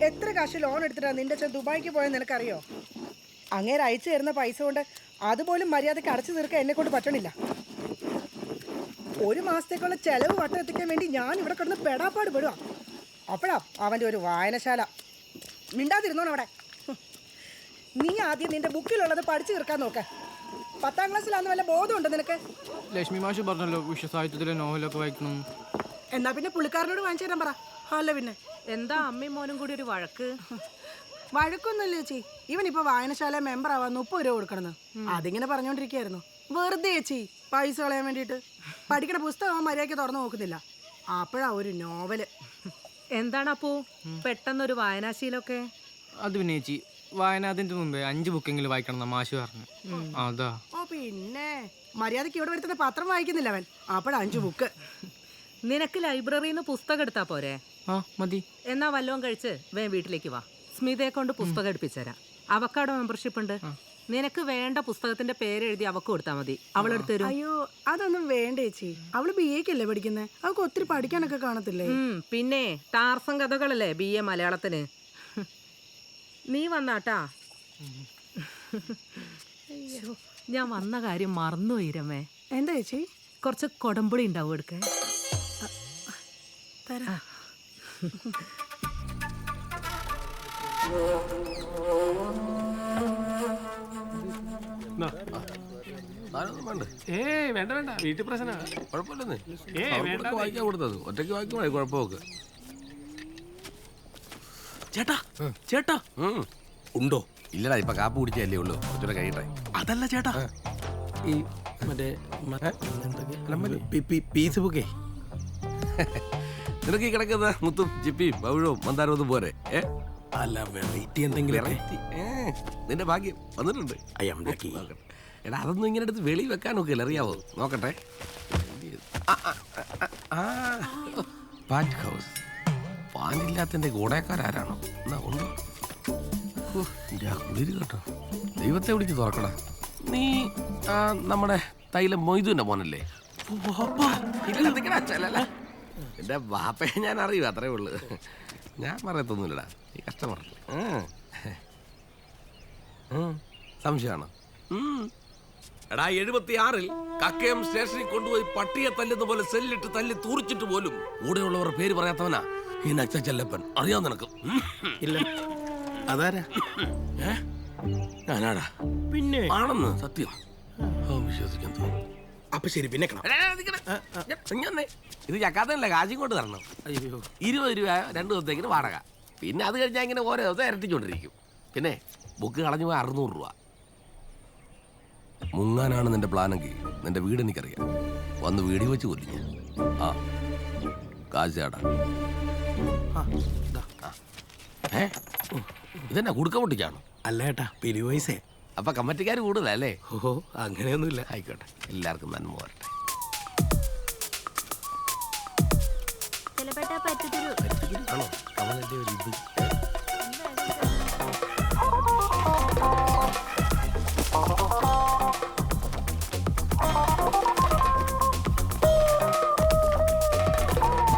എത്ര കാശ് ലോൺ എടുത്തിട്ടാ നിന്റെ അച്ഛൻ ദുബായിക്ക് പോയെന്ന് നിനക്കറിയോ? അങ്ങേര് അയച്ചു തരുന്ന പൈസ കൊണ്ട് അതുപോലും മര്യാദയ്ക്ക് അടച്ചു തീർക്കാൻ എന്നെ കൊണ്ട് പറ്റണില്ല. ഒരു മാസത്തേക്കുള്ള ചെലവ് വട്ടം എത്തിക്കാൻ വേണ്ടി ഞാൻ ഇവിടെ കിടന്ന് പെടാപ്പാട് പെടുക. അപ്പോഴാ അവൻ്റെ ഒരു വായനശാല. മിണ്ടാതിരുന്നോണം അവിടെ. നീ ആദ്യം നിന്റെ ബുക്കിലുള്ളത് പഠിച്ചു തീർക്കാൻ നോക്ക. 10ാം ക്ലാസ്സിലാന്ന് വല്ല ബോധമുണ്ടോ നിനക്ക്? ലക്ഷ്മി മാഷ് പറഞ്ഞല്ലോ വിശ്വസാഹിത്യത്തിലെ നോവലൊക്കെ വായിക്കണം. എന്നാ പിന്നെ പുള്ളിക്കാരനോട് വാങ്ങിച്ചു തരാൻ പറ. അല്ല പിന്നെ എന്താ അമ്മയും മോനും കൂടി ഒരു വഴക്ക്? വഴക്കൊന്നുമില്ല ചേച്ചി. ഇവനിപ്പോ വായനശാല മെമ്പർ ആവാൻ 30 രൂപ കൊടുക്കണമെന്ന് അതിങ്ങനെ പറഞ്ഞോണ്ടിരിക്കായിരുന്നു. വെറുതെ ചേച്ചി പൈസ കളയാൻ വേണ്ടിയിട്ട്. പഠിക്കണ പുസ്തകം മര്യാദയ്ക്ക് തുറന്നു നോക്കുന്നില്ല. അപ്പോഴാ ഒരു നോവല്. എന്താണ് അപ്പോ പെട്ടെന്നൊരു വായനാശീലമൊക്കെ? അത് പിന്നെ ചേച്ചി വായനാതിന്റെ മുമ്പേ 5 ബുക്കെങ്കിലും വായിക്കണം എന്നാ മാഷ് പറഞ്ഞു. അതാ. ഓ പിന്നെ മര്യാദയ്ക്ക് ഇവിടെ വരുത്തുന്ന പത്രം വായിക്കുന്നില്ല അവൻ. അപ്പോഴാ 5 ബുക്ക്. നിനക്ക് ലൈബ്രറിയിൽ നിന്ന് പുസ്തകം എടുത്താ പോരെ? ആ മതി. എന്നാ വല്ലതും കഴിച്ച് വീട്ടിലേക്ക് വാ. സ്മിതയെ കൊണ്ട് പുസ്തകം എടുപ്പിച്ചുതരാം. അവക്കാടോ മെമ്പർഷിപ്പ് ഉണ്ട്. നിനക്ക് വേണ്ട പുസ്തകത്തിന്റെ പേരെഴുതി അവക്ക് കൊടുത്താൽ മതി. അവളെടുത്ത് തരും. അയ്യോ അതൊന്നും വേണ്ട ചേച്ചി. അവള് BA ക്കല്ലേ പഠിക്കുന്നത്. അവൾക്ക് ഒത്തിരി പഠിക്കാനൊക്കെ കാണത്തില്ലേ? പിന്നെ ടാർസം കഥകളല്ലേ BA മലയാളത്തിന്. നീ വന്നാട്ടാ. ഞാൻ വന്ന കാര്യം മറന്നു പോയിരമ്മേ. എന്താ ചേച്ചി? കുറച്ച് കൊടമ്പുളി ഉണ്ടാവും എടുക്കാൻ. തരാ. വേണ്ട വേണ്ട വീട്ടിൽ പ്രശ്ന കുഴപ്പമില്ലെന്ന് വായിക്കാൻ കൊടുത്തത് ഒറ്റയ്ക്ക് വായിക്കുമ്പോഴേ കുഴപ്പമൊക്കെ. ചേട്ടാ ചേട്ടാ ഉണ്ടോ? ഇല്ലടാ ഇപ്പൊ കാപ്പ് കുടിച്ചല്ലേ ഉള്ളൂ. കുറച്ചുകൂടെ കഴിയട്ടെ. അതല്ല ചേട്ടാ ഈ മറ്റേ പീസ് ബുക്കേ നിനക്ക് ഈ കിടക്കുന്ന മുത്തും ചിപ്പിയും പവിഴവും മന്ദാരവും പോരെ? അല്ല വെറൈറ്റി എന്തെങ്കിലും. നിന്റെ ഭാഗ്യം വന്നിട്ടുണ്ട്. എടാ അതൊന്നും ഇങ്ങനെ എടുത്ത് വെളി വെക്കാൻ നോക്കില്ല. അറിയാവോ? നോക്കട്ടെ. പാറ്റ് ഹൗസ്. പാനില്ലാത്തതിന്റെ ഗുണക്കാരാരാണോ? എന്നാ ഉണ്ടോ? കുളിര് കേട്ടോ. ദൈവത്തെ വിളിച്ച് തുറക്കടാ. നീ നമ്മുടെ തൈലം മൊയ്തുവിന്റെ മോനല്ലേ? എന്റെ ബാപ്പയെ ഞാൻ അറിയൂ. അത്രേ ഉള്ളു. ഞാൻ പറയത്തൊന്നുമില്ലടാ. നീ കസ്റ്റമർ സംശയമാണ്. എടാ 76-ൽ കക്കയം സ്റ്റേഷനിൽ കൊണ്ടുപോയി പട്ടിയെ തല്ലുന്ന പോലെ സെല്ലിട്ട് തല്ലി തൂറിച്ചിട്ട് പോലും കൂടെയുള്ളവർ പേര് പറയാത്തവനാ ഈ നച്ചല്ലപ്പൻ. അറിയാം നിനക്ക്? ഇല്ല. അതാരാ? ഞാനാടാ. പിന്നെ ആണെന്ന് സത്യം. വിശ്വസിക്കാൻ തോന്നുന്നു. അപ്പൊ ശരി പിന്നെ ഇത് ചക്കാത്തല്ല. കാശും കൊണ്ട് തരണം. 20 രൂപ 2 ദിവസത്തേക്കിന് വാടക. പിന്നെ അത് കഴിഞ്ഞാൽ ഇങ്ങനെ ഓരോ ദിവസം ഇരട്ടിച്ചോണ്ടിരിക്കും. പിന്നെ ബുക്ക് കളഞ്ഞു പോയി 600 രൂപ. മുങ്ങാനാണ് നിന്റെ പ്ലാനെങ്കിൽ നിന്റെ വീട് എനിക്കറിയാം. വന്ന് വീടി വെച്ച് കൊല്ലിഞ്ഞ കാശ് ചേട്ടാ. ഇതെന്നാ കുടുക്ക പൊട്ടിച്ചാണോ? അല്ല ഏട്ടാ പിരിവ് പൈസേ. അപ്പൊ കമ്മറ്റിക്കാർ കൂടുതലല്ലേ? ഓഹോ അങ്ങനെയൊന്നുമില്ല. ആയിക്കോട്ടെ. എല്ലാവർക്കും നന്മ വരട്ടെ. ആണോ? കമലിന്റെ ഒരു ഇത്.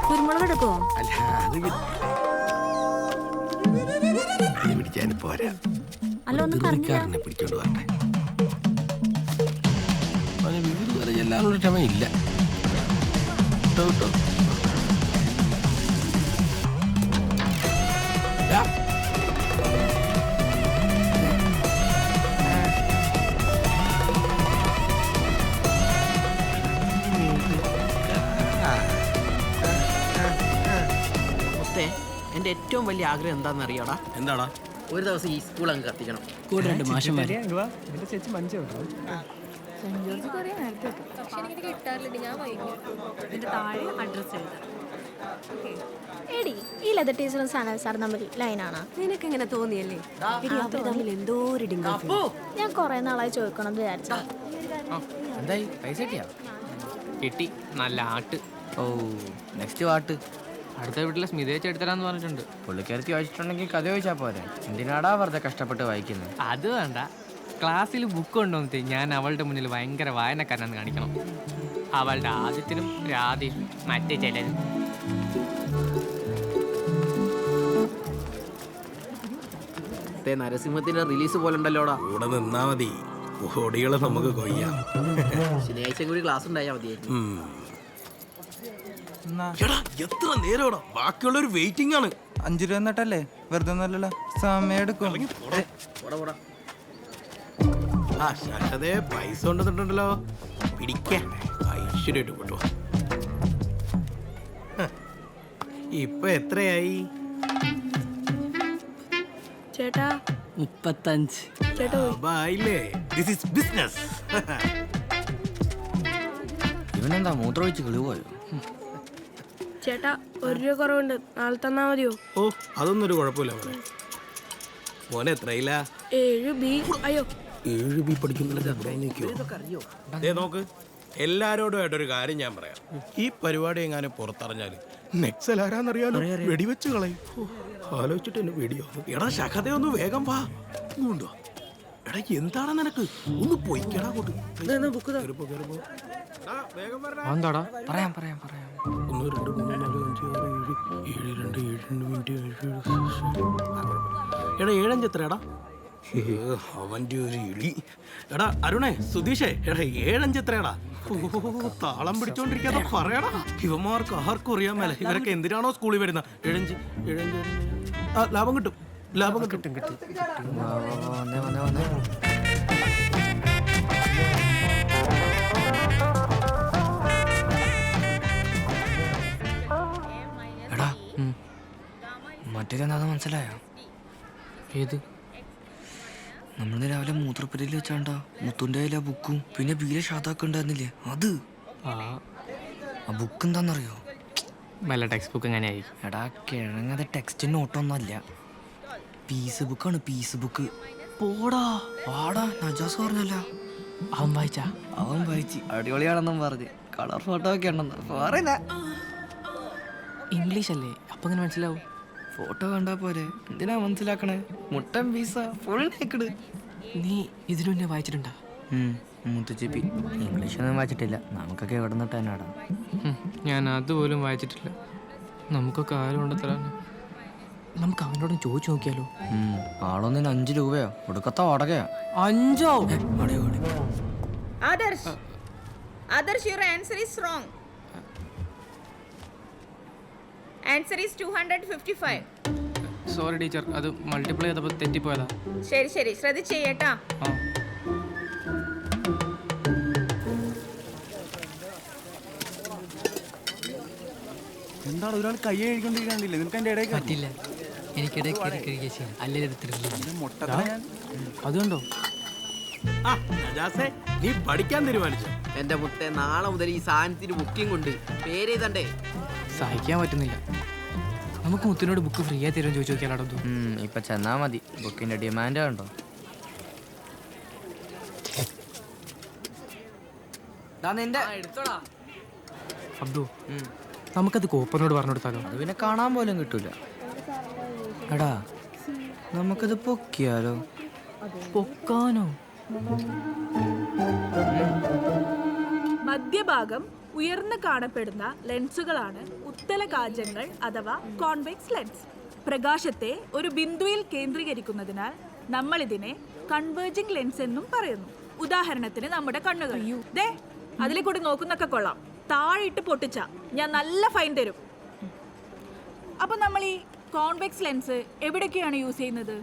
കുരുമുളക് എടുക്കോ? അല്ല അത് പിടിക്കാൻ പോരാ. ധൃതിക്കാരനെ പിടിച്ചോണ്ട് വരട്ടെ. അവന് വീട് വരെ ചെല്ലാനുള്ള ക്ഷമയില്ല. കേട്ടോ എന്റെ ഏറ്റവും വലിയ ആഗ്രഹം എന്താണെന്ന് അറിയാടാ? എന്താടാ? ഒരു ദിവസം ഈ സ്കൂൾ അങ്ങ് കത്തിക്കണം. കൂടെ 2 മാഷന്മാര്. എടി ഈ ലെതർ ടീച്ചറും സനൽ സാർ തമ്മിൽ ലൈനാണ്. നിനക്ക് എങ്ങനെ തോന്നിയല്ലേ? എന്തോ ഒരു ഞാൻ കുറെ നാളായി ചോദിക്കണം വിചാരിച്ച. എന്തായി പൈസ കിട്ടിയാ? കിട്ടി. നല്ല ആട്ട്. ഓ നെക്സ്റ്റ് പാട്ട് അടുത്ത വീട്ടിലെ സ്മിതയെ ചെടുത്തരാന്ന് പറഞ്ഞിട്ടുണ്ട്. പുള്ളിക്കാരത്തി വായിച്ചിട്ടുണ്ടെങ്കിൽ കഥ ചോദിച്ചാൽ പോരെ. എന്തിനാടാ വെറുതെ കഷ്ടപ്പെട്ട് വായിക്കുന്നത്? അത് വേണ്ട. ക്ലാസ്സിൽ ബുക്ക് കൊണ്ടുവന്നിട്ട് ഞാൻ അവളുടെ മുന്നിൽ ഭയങ്കര വായനക്കാരനാന്ന് കാണിക്കണം. അവളുടെ ആദ്യത്തിനും രാധയും മറ്റേ ചിലരും. മറ്റേ നരസിംഹത്തിന്റെ റിലീസ് പോലെ ഉണ്ടല്ലോടാ. കൂടെ നിന്നാ മതി, കോടികളെ നമുക്ക് കൊയ്യാം. ശനിയാഴ്ച കൂടി ക്ലാസ് ഉണ്ടായാൽ മതിയായിരുന്നു. എടാ എത്ര നേരം ബാക്കിയുള്ളൊരു വെയിറ്റിംഗ് ആണ്. 5 രൂപ എന്നിട്ടല്ലേ, വെറുതെ ഒന്നല്ലല്ലോ, സമയം എടുക്കും. പോടാ പോടാ. ആ ശാശ്വതേ പൈസ കൊണ്ടുവന്നിട്ടുണ്ടല്ലോ, പിടിക്കാൻ ഐശ്വര്യമായിട്ട് കൊണ്ടു. ഇപ്പൊ എത്രയായി? ചേട്ടാ 35. ലാഭായില്ലേ? This is business. ഇവനെന്താ മൂത്രമൊഴിച്ച് കിളിപോയോ? ചേട്ടാ 1 രൂപ കുറവുണ്ട്, നാളെ തന്നാ മതിയോ? ഓ അതൊന്നും ഒരു കുഴപ്പമില്ല മോനെ. മോനെ എത്രയില്ല? 7B. അയ്യോ 7B പഠിക്കുന്നില്ല. നോക്ക്, എല്ലാരോടുമായിട്ടൊരു കാര്യം ഞാൻ പറയാം. ഈ പരിപാടി എങ്ങാനും പുറത്തറിഞ്ഞാല് നെക്സൽ ആരാന്നറിയാലോ, വെടിവെച്ച് കളയും. ആലോചിച്ചിട്ട് എന്നെ വെടിയോ. എടാ ശഖതയൊന്ന് വേഗം വാ. ഉണ്ടോ എടാ, എന്താണ് നിനക്ക്? ഒന്ന് പൊയ്ക്കടാ കൊണ്ട്. എന്താടാ? പറയാം പറയാം പറയാം. 1 2 3 4 5 6 7 7 2 7 എടാ 7 എത്രയാടാ? അവന്റെ ഒരു ഇളി. എടാ അരുണേ, സുധീഷേ, എടാ 7 എത്രയാടാ? താളം പിടിച്ചോണ്ടിരിക്കാതെ പറയടാ. ഇവന്മാർക്ക് ആർക്കും അറിയാൻ മേല, ഇവരൊക്കെ എന്തിനാണോ സ്കൂളിൽ വരുന്ന. 7 ആ ലാഭം കിട്ടും, ലാഭം കിട്ടും. വന്നേ. എടാ മറ്റേതെന്താ മനസ്സിലായോ? ഏത്? നമ്മൾ രാവിലെ മൂത്രപ്പുരയിൽ വെച്ചാണ്ടാ മുത്തുൻ്റെ കയ്യിലെ ബുക്കും പിന്നെ ബീലെ ഷാത്താക്ക് ഉണ്ടായിരുന്നില്ലേ, അത്. ആ ബുക്ക് എന്താണെന്നറിയോ? വല്ല ടെക്സ്റ്റ് ബുക്ക് എങ്ങനെയായിരിക്കും? എടാ കിഴങ്ങത് ടെക്സ്റ്റ് നോട്ടൊന്നുമല്ല, പീസ് ബുക്കാണ്, പീസ് ബുക്ക്. പോടാ പാടാ, നജാസ് പറഞ്ഞല്ല. അവൻ വായിച്ചാ? അവൻ വായിച്ച് അടിപൊളിയാണെന്നും പറഞ്ഞ് കളർ ഫോട്ടോ ഒക്കെ ഉണ്ടെന്ന് പറയില്ല. ഇംഗ്ലീഷ് അല്ലേ, അപ്പൊ എങ്ങനെ മനസ്സിലാവും? ഫോട്ടോ കണ്ടാ പോരെ, എന്തിനാ മനസ്സിലാക്കണേ? മുട്ടൻ പീസ ഫുൾ നേക്കഡ്. നീ ഇതിനു മുന്നേ വായിച്ചിട്ടുണ്ടാ? മുത്തുച്ചിപ്പി. ഇംഗ്ലീഷൊന്നും വായിച്ചിട്ടില്ല, നമുക്കൊക്കെ എവിടെ നിന്നിട്ടാണ്. ഞാൻ അതുപോലും വായിച്ചിട്ടില്ല. നമുക്കൊക്കെ ആരും ഉണ്ടെത്തരാണ്. നമുക്ക് അവനോടും ചോദിച്ചു നോക്കിയാലോ? ആളൊന്നിന് 5 രൂപയോ ഒടുക്കത്ത വാടകയാ. 5? Others, your answer is wrong. Answer is 255. Sorry teacher, അത് മൾട്ടിപ്ലൈ ചെയ്തപ്പോൾ തെറ്റിപ്പോയതാ. ശരി ശ്രദ്ധിച്ച് ചെയ്യട്ടാ. എന്താണ് ഒരാൾ കൈ കഴിക്കൊണ്ടിരിക്കണില്ലേ? നിനക്ക് എൻ്റെ ഇടയിൽ പറ്റില്ല, എനിക്കിടയ്ക്ക് അതുകൊണ്ടോ? ആ നജാസേ, നീ പഠിക്കാൻ തീരുമാനിച്ചു? എന്റെ മുത്തെ, നാളെ മുതൽ ഈ സാധനത്തിന് ബുക്കിംഗ് ഉണ്ട്. പേര് എഴുതണ്ടേ? സഹിക്കാൻ പറ്റുന്നില്ല. നമുക്ക് മുത്തിനോട് ബുക്ക് ഫ്രീ ആയി തരുമെന്ന് ചോദിച്ചു നോക്കിയാലോ? ഇപ്പൊ ചെന്നാ മതി, ബുക്കിന്റെ ഡിമാൻഡ് കണ്ടോ? അബ്ദു, നമുക്കത് കോപ്പറിനോട് പറഞ്ഞു കൊടുത്താലോ? അത് പിന്നെ കാണാൻ പോലും കിട്ടൂല. എടാ നമുക്കത് പൊക്കിയാലോ? പൊക്കാനോ? മധ്യഭാഗം ഉയർന്നു കാണപ്പെടുന്ന ലെൻസുകളാണ് ഉത്തലകാചങ്ങൾ അഥവാ കോൺവെക്സ് ലെൻസ്. പ്രകാശത്തെ ഒരു ബിന്ദുവിൽ കേന്ദ്രീകരിക്കുന്നതിനാൽ നമ്മൾ ഇതിനെ കൺവേർജിംഗ് ലെൻസ് എന്നും പറയുന്നു. ഉദാഹരണത്തിന് നമ്മുടെ കണ്ണുകൾ. ദേ അതിലെ കൂടി നോക്കുന്നൊക്കെ കൊള്ളാം, താഴിട്ട് പൊട്ടിച്ച ഞാൻ നല്ല ഫൈൻ തരും. അപ്പൊ നമ്മൾ ഈ കോൺവെക്സ് ലെൻസ് എവിടൊക്കെയാണ് യൂസ് ചെയ്യുന്നത്?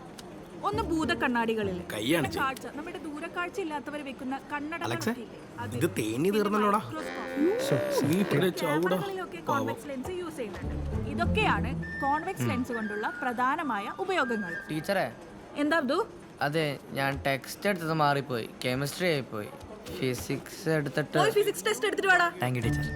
ഒന്ന് ഭൂത കണ്ണാടികളിൽ, നമ്മുടെ ദൂരക്കാഴ്ച ഇല്ലാത്തവർ വെക്കുന്ന ഇത് തേനി തീർന്നല്ലോടാ. കോൺവെക്സ് ലെൻസ് യൂസ് ചെയ്യുന്നുണ്ട്. ഇതൊക്കെയാണ് കോൺവെക്സ് ലെൻസ് കൊണ്ടുള്ള പ്രധാനമായ ഉപയോഗങ്ങൾ. ടീച്ചറെ, എന്താ അബ്ദു? അതെ, ഞാൻ ടെക്സ്റ്റ് എടുത്തത് മാറിപ്പോയി, കെമിസ്ട്രി ആയിപ്പോയി. ഫിസിക്സ് എടുത്തിട്ട് ഫിസിക്സ് ടെസ്റ്റ് എടുത്തിട്ട് വാടാ. Thank you teacher.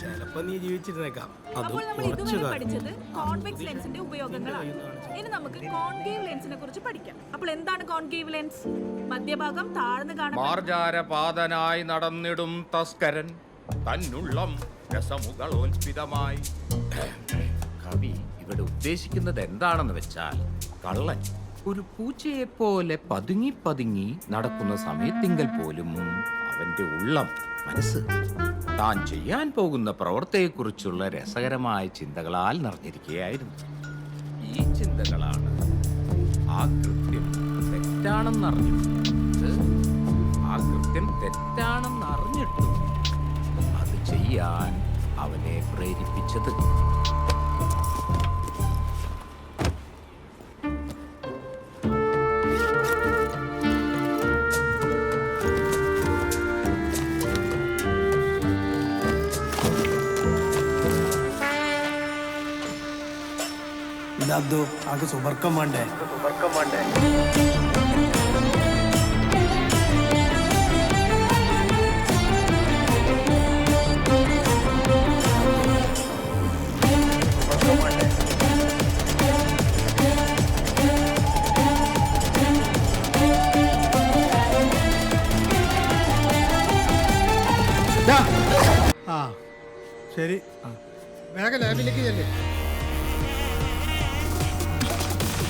ചിലപ്പോ നീ ജീവിച്ചിരുന്നേക്കാം. അപ്പോൾ നമ്മൾ ഇതുവരെ പഠിച്ചത് കോൺവെക്സ് ലെൻസിന്റെ ഉപയോഗങ്ങളാണ്. ഇനി നമുക്ക് കോൺകേവ് ലെൻസിനെ കുറിച്ച് പഠിക്കാം. അപ്പോൾ എന്താണ് കോൺകേവ് ലെൻസ്? മധ്യഭാഗം താഴ്ന്നു കാണുന്ന മാർജാരപാതനായി നടന്നിടും തസ്കരൻ തന്നുള്ളം രസമുകളോൽപിതമായി. കവി ഇവിടെ ഉദ്ദേശിക്കുന്നത് എന്താണെന്ന് വെച്ചാൽ, കള്ളൻ ഒരു പൂച്ചയെ പോലെ പതുങ്ങി പതുങ്ങി നടക്കുന്ന സമയത്തിങ്കൽ പോലും അവന്റെ ഉള്ളം, മനസ്സ് താൻ ചെയ്യാൻ പോകുന്ന പ്രവൃത്തിയെക്കുറിച്ചുള്ള രസകരമായ ചിന്തകളാൽ നിറഞ്ഞിരിക്കുകയായിരുന്നു. ഈ ചിന്തകളാണ് ആ കൃത്യം തെറ്റാണെന്നറിഞ്ഞിട്ടും അത് ചെയ്യാൻ അവനെ പ്രേരിപ്പിച്ചത്. ഇതോ ആകെ സുബർക്കം വേണ്ടേ? ആ ശരി, വേഗം ലാബിലേക്ക് ചെല്ലേ.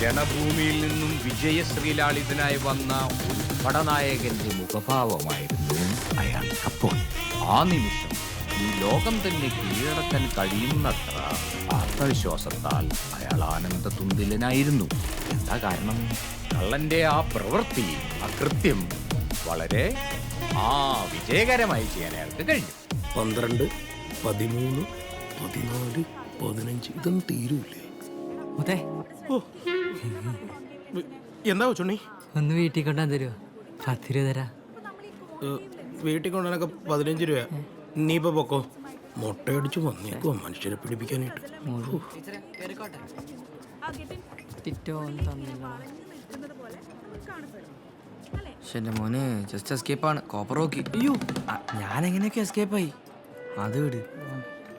രണഭൂമിയിൽ നിന്നും വിജയശ്രീലാളിതനായി വന്ന ഒരു പടനായകന്റെ മുഖഭാവമായിരുന്നു അയാൾക്കപ്പോൾ. ആ നിമിഷം ഈ ലോകം തന്നെ കീഴടക്കാൻ കഴിയുന്നത്ര ആത്മവിശ്വാസത്താൽ അയാൾ ആനന്ദതുന്തിലനായിരുന്നു. എന്താ കാരണം? കള്ളന്റെ ആ പ്രവൃത്തി, ആ കൃത്യം വളരെ വിജയകരമായി ചെയ്യാൻ അയാൾക്ക് കഴിഞ്ഞു. 12, 13, 14, 15 ഇതൊന്നും തീരൂലേ? എന്താ ചുണ്ണി? ഒന്ന് വീട്ടിൽ കൊണ്ടാൻ തരുമോ? 10 രൂപ തരാ. വീട്ടിൽ കൊണ്ടുവന്നൊക്കെ 15 രൂപ. നീ ഇപ്പൊ പൊക്കോ. മുട്ടയടിച്ച് വന്നേക്കോ മനുഷ്യരെ പിടിപ്പിക്കാനായിട്ട്. എന്റെ മോനെ ജസ്റ്റ് എസ്കേപ്പാണ്. കോപ്പർ നോക്കി. അയ്യോ, ഞാൻ എങ്ങനെയൊക്കെ എസ്കേപ്പായി? അത് വിട്.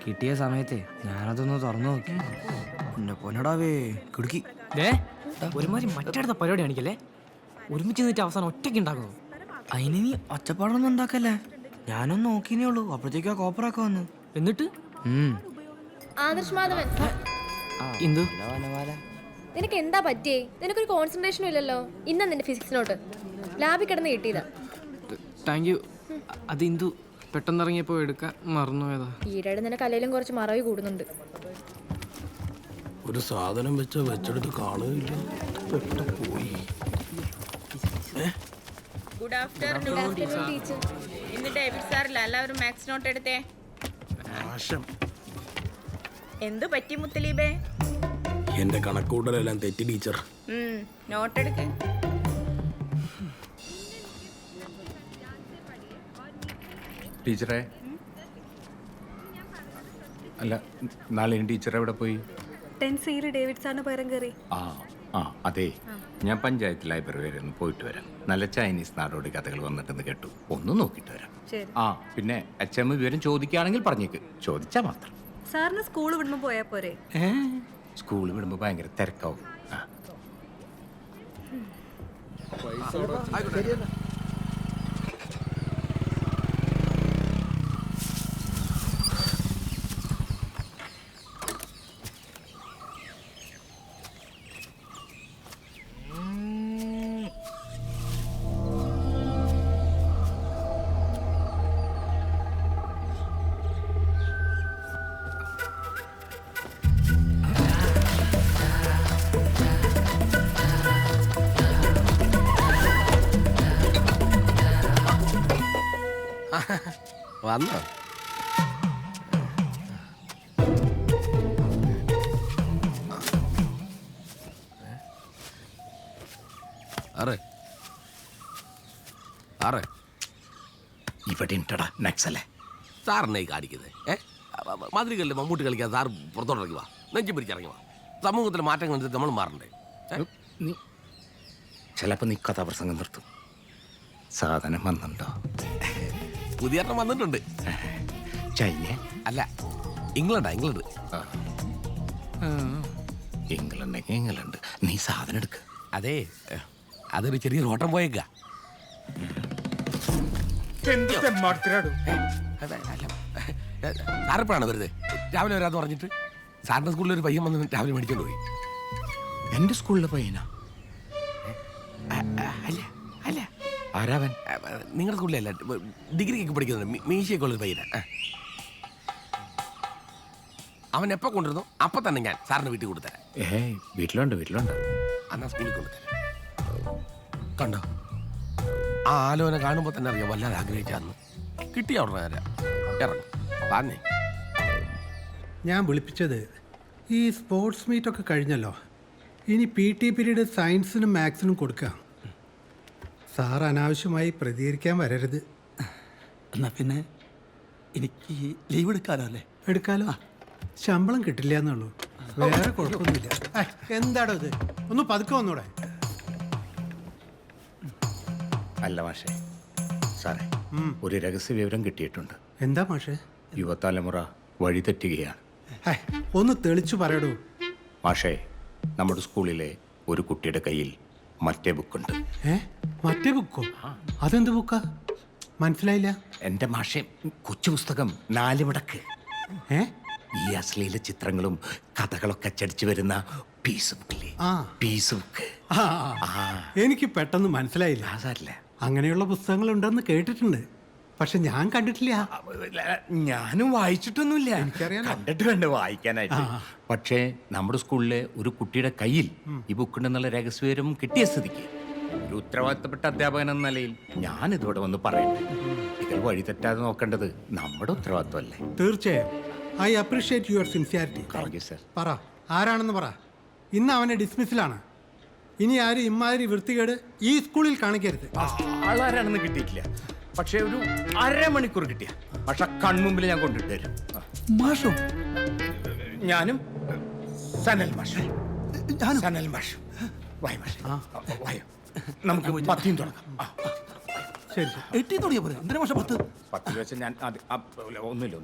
കിട്ടിയ സമയത്തെ ഞാനതൊന്ന് തുറന്നു നോക്കി. എന്നെ പൊന്നടാവേ കുടുക്കി. ഒരുമാതിരി മറ്റടുത്ത പരിപാടി കാണിക്കല്ലേ. ഒരുമിച്ച് നിന്നിട്ട് അവസാനം ഒറ്റയ്ക്ക് ഉണ്ടാക്കുന്നു. അതിന് നീ ഒച്ചപ്പാടൊന്നും ഉണ്ടാക്കല്ലേ. ഞാനൊന്ന് നോക്കിനേ ഉള്ളൂ, അപ്പോഴത്തേക്കും ആ കോപ്പറൊക്കെ വന്നു. എന്നിട്ട് ആദർശ് മാധവൻ, എന്തു നിനക്ക് എന്താ പറ്റിയേ? നിനക്കൊരു കോൺസെൻട്രേഷനും ഇല്ലല്ലോ. ഇന്ന നിന്റെ ഫിസിക്സ് നോട്ട് ലാബിൽ കിടന്ന് കിട്ടിയതാ. Thank you. അത് ഇന്ദു പെട്ടെന്ന് ഇറങ്ങിയപ്പോ എടുക്കാൻ മറന്നുപോയതാ. ഈയിടെ നിനക്ക് അല്ലെങ്കിലും കുറച്ച് മറവി കൂടുന്നുണ്ട്. ഒരു സാധനം വെച്ചെടുത്ത് കാണുകയില്ല. പോയി. Good afternoon teacher. ഇന്ന് ഡേവിഡ് സാറില്ല, എല്ലാവരും മാത്സ് നോട്ട് എടുത്തേ. എന്തു പറ്റി മുത്തലീബേ? എന്റെ കണക്കൂട്ടലെല്ലാം തെറ്റി ടീച്ചർ. നോട്ട് എടുക്ക്. ടീച്ചറെ, അല്ല നാളെ ടീച്ചർ എവിടെ പോയി? ഡേവിഡ് സാറിന് പകരം കയറി. അതെ, ഞാൻ പഞ്ചായത്ത് ലൈബ്രറി വരെ ഒന്ന് പോയിട്ട് വരാം. നല്ല ചൈനീസ് നാടോടി കഥകൾ വന്നിട്ടെന്ന് കേട്ടു. ഒന്ന് നോക്കിയിട്ട് വരാം. പിന്നെ അച്ഛമ്മ വിവരം ചോദിക്കുകയാണെങ്കിൽ പറഞ്ഞേക്ക്. ചോദിച്ചാൽ മാത്രം. സാറിന് സ്കൂൾ വിടുമ്പോ പോയാ പോരെ? സ്കൂൾ വിടുമ്പോ ഭയങ്കര തിരക്കാവും. വന്നോ? ഇവിടെ ഉണ്ടടാ നക്സലേ. സാറിനെ കാണിക്കുന്നത് മാതിരികളിൽ മമ്മൂട്ടി കളിക്കാൻ സാർ പുറത്തോട്ടിറങ്ങി വാ. നെഞ്ചും പിടിച്ചിറങ്ങി വാ. സമൂഹത്തിലെ മാറ്റങ്ങൾ അനുസരിച്ച് നമ്മൾ മാറണ്ടേ? ചിലപ്പോ നീ കഥാപ്രസംഗം നിർത്തും. സാധനം വന്നുണ്ടോ? പുതിയ എണ്ണം വന്നിട്ടുണ്ട്. ചൈന അല്ല, ഇംഗ്ലണ്ടാ. ഇംഗ്ലണ്ട്. ഇംഗ്ലണ്ട്. നീ സാധനം എടുക്ക. അതെ, അതൊരു ചെറിയൊരു ഓട്ടം പോയേക്ക. സാറിപ്പോഴാണ് വരുന്നത്. രാവിലെ വരാന്ന് പറഞ്ഞിട്ട് സാറിന്റെ സ്കൂളിൽ ഒരു പയ്യൻ വന്ന് രാവിലെ മേടിച്ചോണ്ട് പോയി. എന്റെ സ്കൂളിലെ പയ്യനാ? അല്ല അല്ല, ആരാവൻ? നിങ്ങളുടെ സ്കൂളിലല്ല, ഡിഗ്രിക്കൊക്കെ പഠിക്കുന്നുണ്ട്. മീശയൊക്കെ ഉള്ളൊരു പയ്യനാ. അവൻ എപ്പോൾ കൊണ്ടുവരുന്നു അപ്പം തന്നെ ഞാൻ സാറിന് വീട്ടിൽ കൊടുത്തരാം. വീട്ടിലുണ്ട്. അന്നാ സ്കൂളിൽ കൊണ്ടുതരാം. കണ്ടോ, ആ ആലോചന കാണുമ്പോൾ തന്നെ അറിയാം വല്ലാതെ ആഗ്രഹിച്ചാന്ന്. കിട്ടിയ ഉടനെ തരാം. ഇറങ്ങും പറഞ്ഞേ. ഞാൻ വിളിപ്പിച്ചത് ഈ സ്പോർട്സ് മീറ്റൊക്കെ കഴിഞ്ഞല്ലോ. ഇനി PT പീരീഡ് സയൻസിനും മാത്സിനും കൊടുക്കുക. സാർ അനാവശ്യമായി പ്രതികരിക്കാൻ വരരുത്. എന്നാ പിന്നെ എനിക്ക് ലീവ് എടുക്കാലോ അല്ലേ? എടുക്കാലോ. ശമ്പളം കിട്ടില്ല എന്നുള്ളൂ, വേറെ കുഴപ്പമൊന്നുമില്ല. എന്താടോ ഇത്, ഒന്ന് പതുക്കെ വന്നൂടെ? അല്ല മാഷേ, സാറേ ഒരു രഹസ്യ വിവരം കിട്ടിയിട്ടുണ്ട്. എന്താ മാഷേ? യുവതലമുറ വഴിതെറ്റുകയാണ്. ഒന്ന് തെളിച്ചു പറയടൂ. മാഷേ, നമ്മുടെ സ്കൂളിലെ ഒരു കുട്ടിയുടെ കയ്യിൽ മറ്റേ ബുക്കുണ്ട്. മറ്റേ ബുക്കോ? അതെന്ത് ബുക്കാ? മനസ്സിലായില്ല. എൻ്റെ മാഷേ, കൊച്ചു പുസ്തകം 4 മടക്ക്. ഈ അശ്ലീല ചിത്രങ്ങളും കഥകളൊക്കെ അച്ചടിച്ചു വരുന്ന പീസ് ബുക്കില്ലേ? Piece book. എനിക്ക് പെട്ടെന്ന് മനസ്സിലായില്ല. അതല്ല, അങ്ങനെയുള്ള പുസ്തകങ്ങൾ ഉണ്ടെന്ന് കേട്ടിട്ടുണ്ട്, പക്ഷെ ഞാൻ കണ്ടിട്ടില്ല. ഞാനും വായിച്ചിട്ടൊന്നുമില്ല. എനിക്കറിയാം, കണ്ടിട്ട് വേണ്ട വായിക്കാനായിട്ട്. പക്ഷേ നമ്മുടെ സ്കൂളിലെ ഒരു കുട്ടിയുടെ കയ്യിൽ ഈ ബുക്കുണ്ടെന്നുള്ള രഹസ്യവിവരം കിട്ടിയ സ്ഥിതിക്ക് ഒരു ഉത്തരവാദിത്തപ്പെട്ട അധ്യാപകൻ എന്ന നിലയിൽ ഞാൻ ഇതോടെ വന്ന് പറയട്ടെ. ഇതിൽ വഴി തെറ്റാതെ നോക്കേണ്ടത് നമ്മുടെ ഉത്തരവാദിത്തമല്ലേ? തീർച്ചയായും. I appreciate your sincerity. Sir, പറ, ആരാണെന്ന് പറ. ഇന്ന് അവനെ ഡിസ്മിസിലാണ്. ഇനി ആരും ഇമാതിരി വൃത്തികേട് ഈ സ്കൂളിൽ കാണിക്കരുത്. ആളാരാണെന്ന് കിട്ടിയിട്ടില്ല, പക്ഷേ ഒരു അരമണിക്കൂർ കിട്ടിയ പക്ഷെ കൺമുമ്പിൽ ഞാൻ കൊണ്ടിട്ട് തരും. മാഷോ? ഞാനും സനൽ മാഷ്. സനൽ മാഷ്, വായ മാഷ്, വായോ. നമുക്ക് 10 തുടങ്ങാം. ശരി, 8 തുടങ്ങിയ പോലെ. എന്തിനാ മാഷ 10? 10 വെച്ച് ഞാൻ ഒന്നുമില്ല.